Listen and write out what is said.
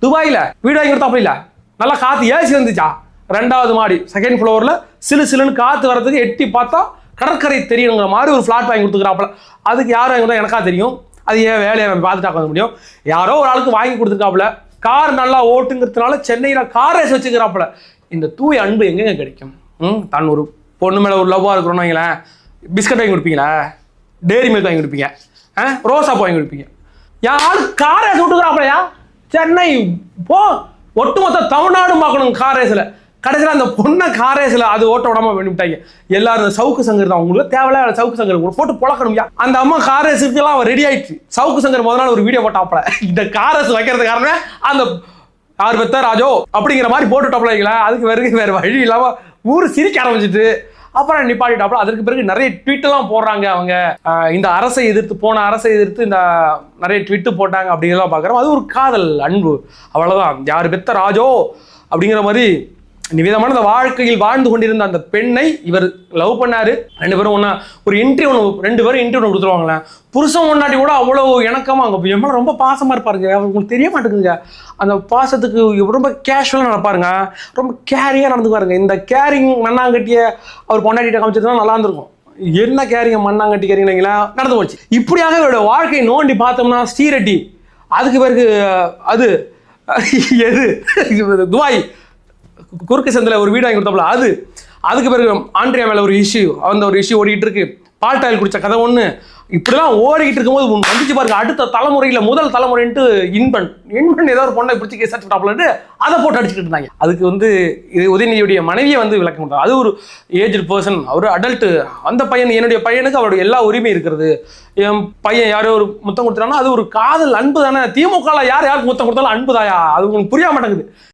துபாயில் வீடு வாங்கி கொடுத்தா அப்படி இல்லை, நல்லா காற்று ஏசி வந்துச்சா, 2வது மாடி 2nd ஃப்ளோரில் சிலு சிலுன்னு காற்று வரதுக்கு எட்டி பார்த்தா கடற்கரை தெரியுங்கிற மாதிரி ஒரு ஃப்ளாட் வாங்கி கொடுத்துக்கிறாப்புல. அதுக்கு யார் வாங்கி கொடுத்தா எனக்கா தெரியும், அது ஏன் வேலையை நம்ம பார்த்துட்டா பண்ண முடியும். யாரோ ஒரு ஆளுக்கு வாங்கி கொடுத்துருக்காப்புல, கார் நல்லா ஓட்டுங்கிறதுனால சென்னையில் கார் ரேஸ் வச்சுக்கிறாப்புல. இந்த தூய அன்பு எங்கெங்க கிடைக்கும்? தன் ஒரு பொண்ணு மேலே ஒரு லவ்வாக இருக்கிறோன்னு வைங்களேன், பிஸ்கட் வாங்கி கொடுப்பீங்களா, டேரி மில்க் வாங்கி கொடுப்பீங்க, ரோஸா வாங்கி கொடுப்பீங்க. என் ஆளு கார் ரேஸ் விட்டுக்கிறாப்புலையா, சென்னை போ ஒட்டுமொத்த தமிழ்நாடு பார்க்கணும் கார் ரேஸில். கடைசியில் அந்த பொண்ணை கார் ரேஸில் அது ஓட்ட விடாமல் பண்ணிவிட்டாங்க. எல்லாரும் இந்த சவுக்கு சங்கர் தான், உங்களுக்கு தேவையில்ல சவுக்கு சங்கர் போட்டு பொழக்கணும்யா. அந்த அம்மா கார் ரேஸுக்கெல்லாம் அவன் ரெடி ஆயிடுச்சு. சவுக்கு சங்கர் முதல் நாள் ஒரு வீடியோ போட்டாப்புல, இந்த கார் ரேஸ் வைக்கிறது காரணமே அந்த யார் பெத்த ராஜோ அப்படிங்கிற மாதிரி போட்டுட்டாப்புல. அதுக்கு வேறு வழி இல்லாமல் ஊர் சிரிக்க ஆரம்பிச்சிட்டு அப்புறம் நிப்பாட்டிட்டாப்புல. அதற்கு பிறகு நிறைய ட்வீட்டெல்லாம் போடுறாங்க அவங்க, இந்த அரசை எதிர்த்து போன அரசை எதிர்த்து இந்த நிறைய ட்வீட்டு போட்டாங்க அப்படிங்கிறதெல்லாம் பார்க்குறோம். அது ஒரு காதல் அன்பு, அவ்வளோதான். யார் பெத்த ராஜோ அப்படிங்கிற மாதிரி நிவேதமான அந்த வாழ்க்கையில் வாழ்ந்து கொண்டிருந்த அந்த பெண்ணை இவர் லவ் பண்ணாரு. 2 பேரும் ஒன்றா ஒரு ரெண்டு பேரும் இன்டர்வியூ கொடுத்துருவாங்களேன். புருஷன் முன்னாடி கூட அவ்வளோ இணக்கமாக அங்கே எம்மா ரொம்ப பாசமாக இருப்பாருங்க. அவங்களுக்கு தெரிய மாட்டேங்குதுங்க அந்த பாசத்துக்கு. ரொம்ப கேஷுவலாக நடப்பாருங்க, ரொம்ப கேரியாக நடந்துக்குவாருங்க. இந்த கேரிங் மண்ணாங்கட்டியை அவர் பொண்டாட்டிகிட்ட காமிச்சதுனா நல்லா இருந்திருக்கும். என்ன கேரிங்க மண்ணாங்கட்டி கேரிங்களா நடந்து போச்சு. இப்படியாக இவருடைய வாழ்க்கையை நோண்டி பார்த்தோம்னா ஸ்ரீரெட்டி, அதுக்கு பிறகு அது எது துபாய் குறுக்கு சந்தில் ஒரு வீடு வாங்கி கொடுத்தாப்புல அது, அதுக்கு பிறகு ஆண்ட்ரியா மேலே ஒரு இஷ்யூ, அந்த ஒரு இஷ்யூ ஓடிக்கிட்டு இருக்கு. பால்டாயில் குடித்த கதை ஒன்று, இப்படிலாம் ஓடிக்கிட்டு இருக்கும்போது வந்துச்சு பாருங்க. அடுத்த தலைமுறையில் முதல் தலைமுறைன்ட்டு இன்பன் ஏதோ ஒரு பொண்ணை பிடிச்சி கேஸ் அடிச்சுட்டாப்புலன்ட்டு அதை போட்டு அடிச்சுட்டு இருந்தாங்க. அதுக்கு இது உதயநிதியுடைய மனைவியை விளக்கம் கொடுத்தாங்க. அது ஒரு ஏஜ்டு பர்சன், அவர் அடல்ட்டு. அந்த பையன் என்னுடைய பையனுக்கு அவருடைய எல்லா உரிமையும் இருக்கிறது. என் பையன் யாரோ ஒரு முத்தம் கொடுத்துட்டாங்கன்னா அது ஒரு காதல் அன்பு தானே. திமுகவில் யாருக்கு முத்தம் கொடுத்தாலும் அன்பு தாயா, அது உங்களுக்கு புரிய மாட்டேங்குது.